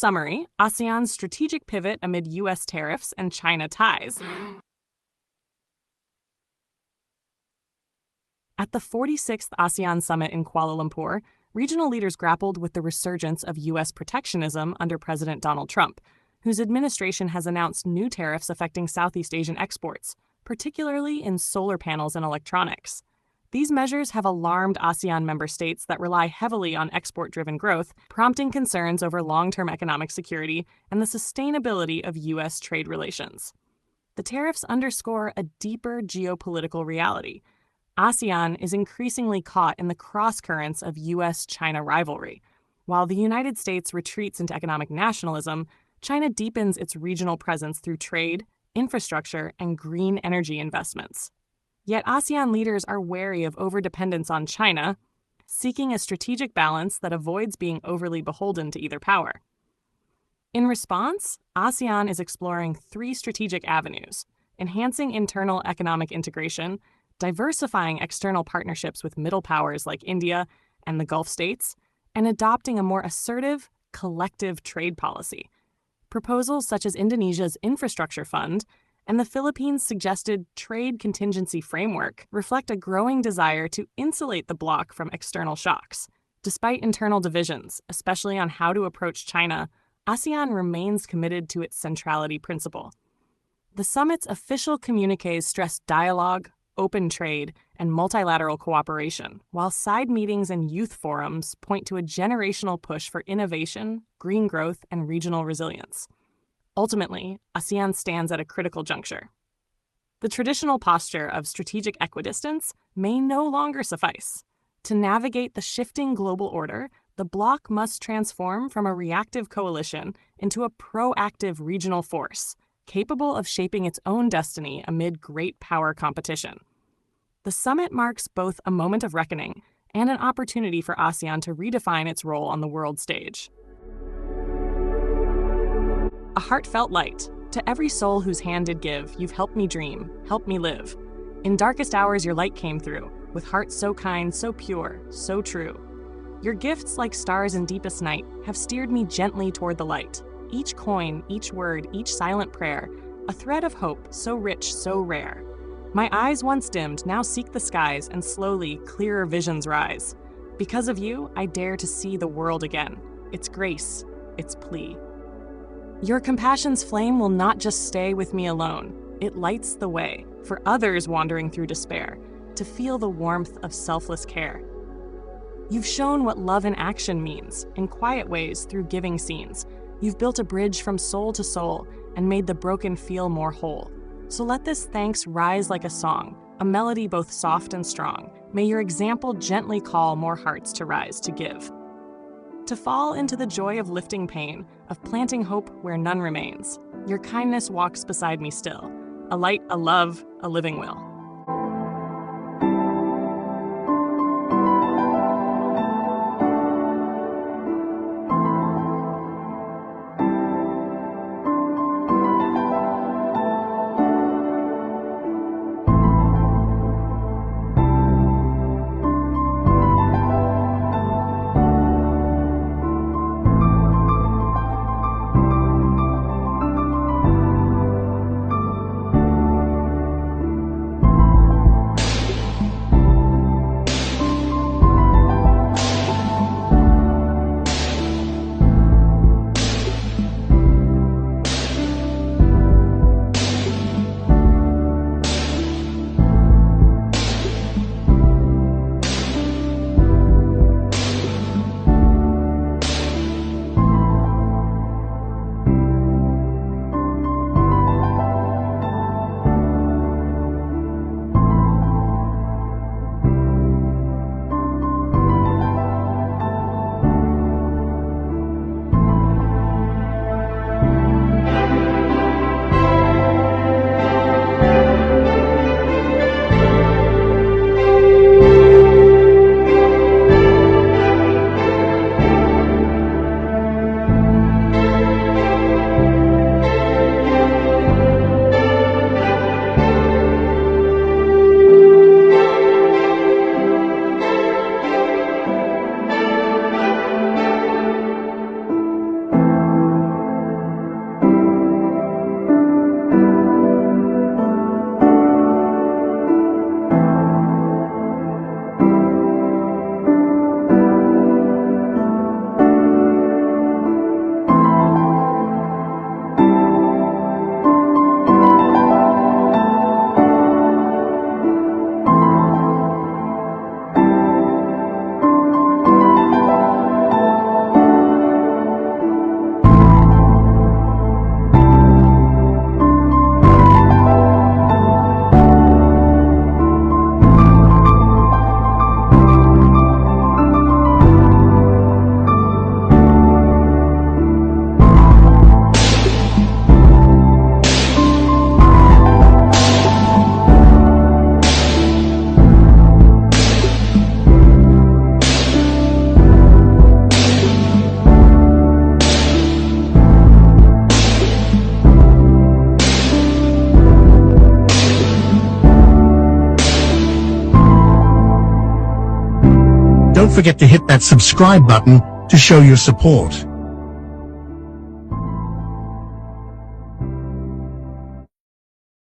summary, ASEAN's strategic pivot amid U.S. tariffs and China ties. At the 46th ASEAN Summit in Kuala Lumpur, regional leaders grappled with the resurgence of U.S. protectionism under President Donald Trump, whose administration has announced new tariffs affecting Southeast Asian exports, particularly in solar panels and electronics. These measures have alarmed ASEAN member states that rely heavily on export-driven growth, prompting concerns over long-term economic security and the sustainability of U.S. trade relations. The tariffs underscore a deeper geopolitical reality. ASEAN is increasingly caught in the crosscurrents of U.S.-China rivalry. While the United States retreats into economic nationalism, China deepens its regional presence through trade, infrastructure, and green energy investments. Yet ASEAN leaders are wary of overdependence on China, seeking a strategic balance that avoids being overly beholden to either power. In response, ASEAN is exploring three strategic avenues: enhancing internal economic integration, diversifying external partnerships with middle powers like India and the Gulf states, and adopting a more assertive, collective trade policy. Proposals such as Indonesia's infrastructure fund and the Philippines' suggested trade contingency framework reflect a growing desire to insulate the bloc from external shocks. Despite internal divisions, especially on how to approach China, ASEAN remains committed to its centrality principle. The summit's official communiques stress dialogue, open trade, and multilateral cooperation, while side meetings and youth forums point to a generational push for innovation, green growth, and regional resilience. Ultimately, ASEAN stands at a critical juncture. The traditional posture of strategic equidistance may no longer suffice. To navigate the shifting global order, the bloc must transform from a reactive coalition into a proactive regional force, capable of shaping its own destiny amid great power competition. The summit marks both a moment of reckoning and an opportunity for ASEAN to redefine its role on the world stage. A heartfelt light. To every soul whose hand did give, you've helped me dream, helped me live. In darkest hours your light came through, with hearts so kind, so pure, so true. Your gifts, like stars in deepest night, have steered me gently toward the light. Each coin, each word, each silent prayer, a thread of hope so rich, so rare. My eyes once dimmed now seek the skies, and slowly clearer visions rise. Because of you, I dare to see the world again, its grace, its plea. Your compassion's flame will not just stay with me alone. It lights the way for others wandering through despair to feel the warmth of selfless care. You've shown what love in action means, in quiet ways through giving scenes. You've built a bridge from soul to soul and made the broken feel more whole. So let this thanks rise like a song, a melody both soft and strong. May your example gently call more hearts to rise to give. To fall into the joy of lifting pain, of planting hope where none remains. Your kindness walks beside me still, a light, a love, a living will. Don't forget to hit that subscribe button to show your support.